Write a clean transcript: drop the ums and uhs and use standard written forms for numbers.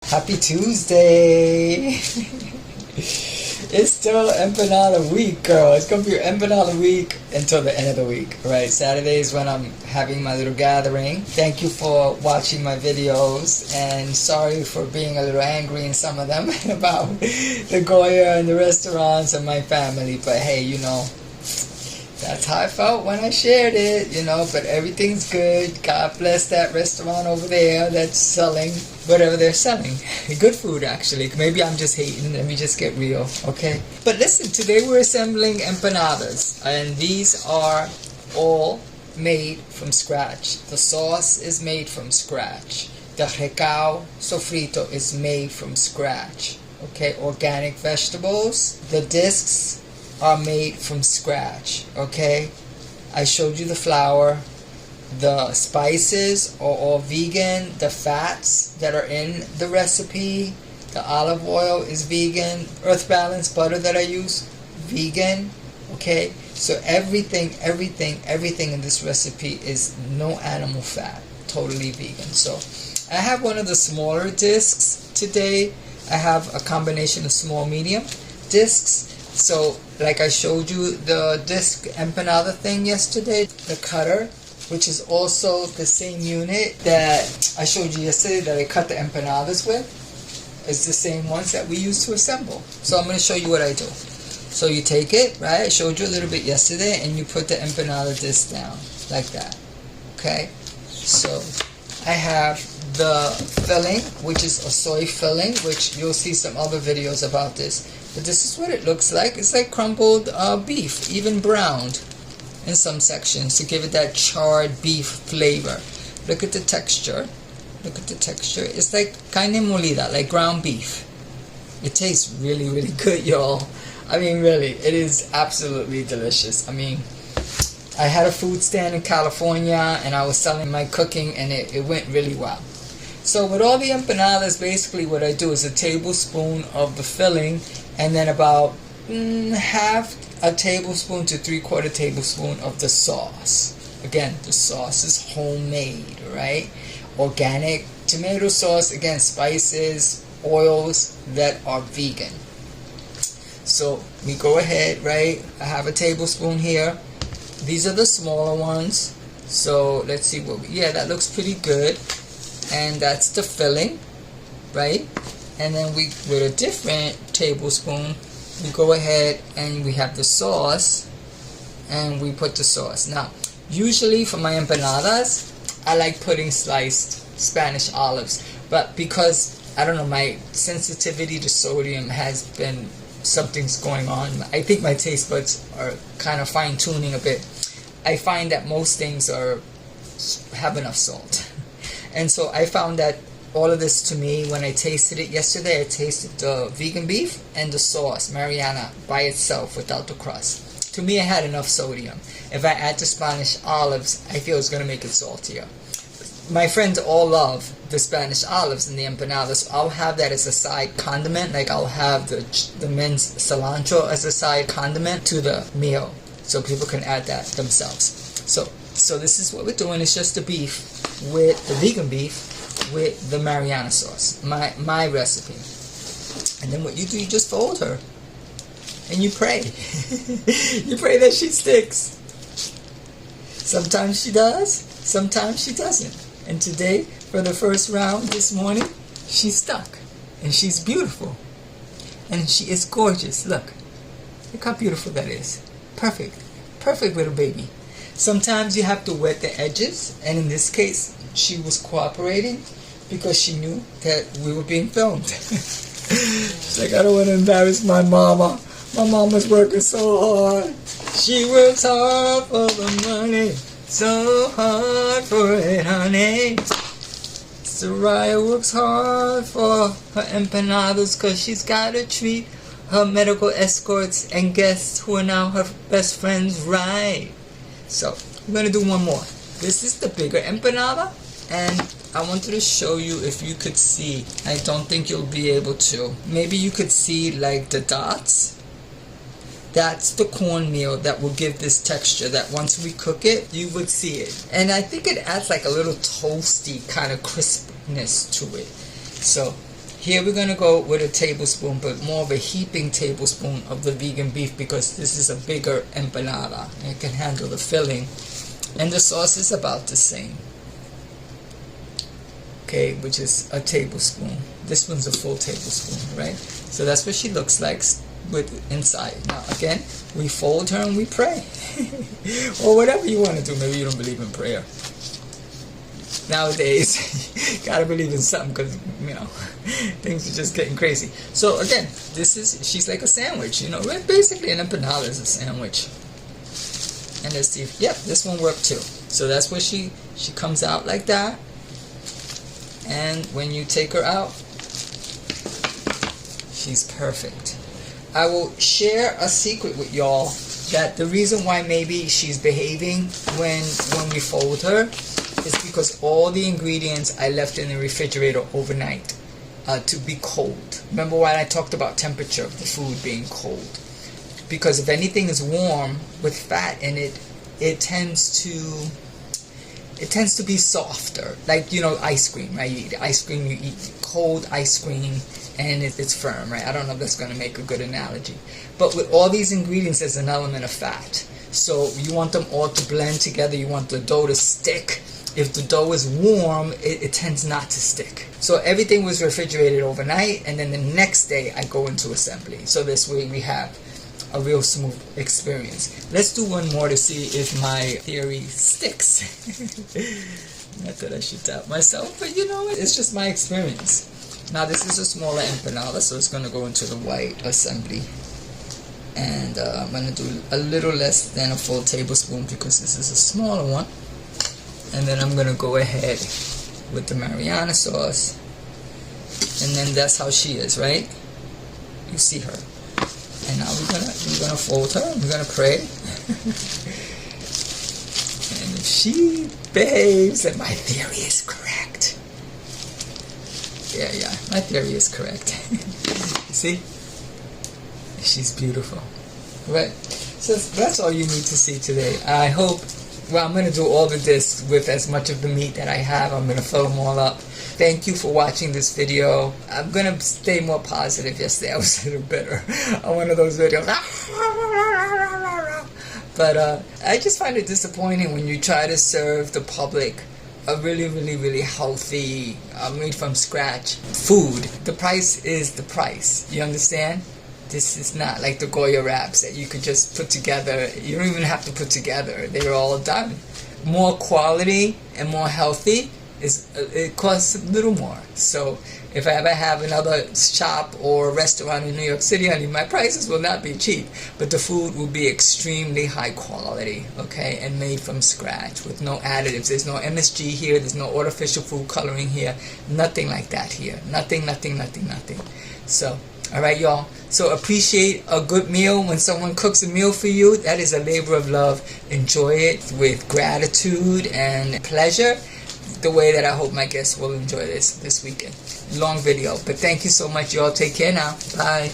Happy Tuesday! It's still empanada week, girl. It's gonna be empanada week until the end of the week, right? Saturday is when I'm having my little gathering. Thank you for watching my videos, and sorry for being a little angry in some of them about the Goya and the restaurants and my family. But hey, you know, that's how I felt when I shared it, you know, but everything's good. God bless that restaurant over there that's selling whatever they're selling. Good food, actually. Maybe I'm just hating. Let me just get real, okay? But listen, today we're assembling empanadas, and these are all made from scratch. The sauce is made from scratch. The recao sofrito is made from scratch, okay? Organic vegetables. The discs are made from scratch, okay? I showed you the flour. The spices are all vegan. The fats that are in the recipe, the olive oil is vegan. Earth Balance butter that I use, vegan, okay? So everything in this recipe is no animal fat, totally vegan. So I have one of the smaller discs today. I have a combination of small, medium discs. So, like I showed you the disc empanada thing yesterday, the cutter, which is also the same unit that I showed you yesterday that I cut the empanadas with, is the same ones that we use to assemble. So I'm going to show you what I do. So you take it, right? I showed you a little bit yesterday, and you put the empanada disc down, like that. Okay? So I have the filling, which is a soy filling, which you'll see some other videos about this. But this is what it looks like. It's like crumbled beef, even browned in some sections to give it that charred beef flavor. Look at the texture. Look at the texture. It's like carne molida, like ground beef. It tastes really, really good, y'all. I mean, really, it is absolutely delicious. I mean, I had a food stand in California, and I was selling my cooking, and it went really well. So with all the empanadas, basically what I do is a tablespoon of the filling, and then about half a tablespoon to 3/4 tablespoon of the sauce. Again, the sauce is homemade, right? Organic tomato sauce, again, spices, oils that are vegan. So we go ahead, right? I have a tablespoon here. These are the smaller ones. So let's see what yeah, that looks pretty good. And that's the filling, right? And then we, with a different tablespoon, we go ahead and we have the sauce, and we put the sauce. Now, usually for my empanadas, I like putting sliced Spanish olives, but because, I don't know, my sensitivity to sodium has been, something's going on. I think my taste buds are kind of fine-tuning a bit. I find that most things have enough salt. And so I found that all of this, to me, when I tasted it yesterday, I tasted the vegan beef and the sauce, Mariana, by itself without the crust. To me, I had enough sodium. If I add the Spanish olives, I feel it's going to make it saltier. My friends all love the Spanish olives in the empanadas. I'll have that as a side condiment. Like I'll have the men's cilantro as a side condiment to the meal, so people can add that themselves. So this is what we're doing. It's just the beef with the vegan beef with the Mariana sauce, my recipe. And then what you do, you just fold her and you pray. You pray that she sticks. Sometimes she does, sometimes she doesn't. And today, for the first round this morning, she stuck, and she's beautiful, and she is gorgeous. Look how beautiful that is. Perfect little baby. Sometimes you have to wet the edges, and in this case, she was cooperating because she knew that we were being filmed. She's like, I don't want to embarrass my mama. My mama's working so hard. She works hard for the money, so hard for it, honey. Soraya works hard for her empanadas because she's got to treat her medical escorts and guests who are now her best friends right. So, we're going to do one more. This is the bigger empanada, and I wanted to show you if you could see. I don't think you'll be able to. Maybe you could see like the dots. That's the cornmeal that will give this texture, that once we cook it, you would see it. And I think it adds like a little toasty kind of crispness to it. So Here we're going to go with a tablespoon, but more of a heaping tablespoon of the vegan beef, because this is a bigger empanada. It can handle the filling. And the sauce is about the same. Okay, which is a tablespoon. This one's a full tablespoon, right? So that's what she looks like with inside. Now again, we fold her and we pray. Or whatever you want to do. Maybe you don't believe in prayer. Nowadays, gotta believe in something, because, you know, things are just getting crazy. So again, she's like a sandwich, you know. Basically an empanada is a sandwich. And let's see if, yep, this one worked too. So that's what she comes out like that. And when you take her out, she's perfect. I will share a secret with y'all, that the reason why maybe she's behaving when we fold her is because all the ingredients I left in the refrigerator overnight to be cold. Remember when I talked about temperature of the food being cold? Because if anything is warm with fat in it, it tends to be softer. Like, you know, ice cream, right? You eat ice cream, you eat cold ice cream, and it's firm, right? I don't know if that's going to make a good analogy. But with all these ingredients, there's an element of fat. So you want them all to blend together. You want the dough to stick. If the dough is warm, it tends not to stick. So everything was refrigerated overnight, and then the next day I go into assembly. So this way we have a real smooth experience. Let's do one more to see if my theory sticks. Not that I should doubt myself, but you know, it's just my experience. Now this is a smaller empanada, so it's going to go into the white assembly. And I'm going to do a little less than a full tablespoon, because this is a smaller one. And then I'm going to go ahead with the Mariana sauce. And then that's how she is, right? You see her. And now we're gonna fold her. We're gonna pray. And if she behaves, then my theory is correct. Yeah, my theory is correct. You see? She's beautiful. Right? So that's all you need to see today. I hope. Well, I'm going to do all of this with as much of the meat that I have. I'm going to fill them all up. Thank you for watching this video. I'm going to stay more positive. Yesterday I was a little bitter on one of those videos. But I just find it disappointing when you try to serve the public a really, really, really healthy, made from scratch food. The price is the price. You understand? This is not like the Goya wraps that you could just put together. You don't even have to put together. They're all done. More quality and more healthy, it costs a little more. So if I ever have another shop or restaurant in New York City, honey, my prices will not be cheap. But the food will be extremely high quality, okay? And made from scratch with no additives. There's no MSG here. There's no artificial food coloring here. Nothing like that here. Nothing. So, all right, y'all. So appreciate a good meal. When someone cooks a meal for you, that is a labor of love. Enjoy it with gratitude and pleasure, the way that I hope my guests will enjoy this weekend. Long video, but thank you so much, y'all. Take care now. Bye.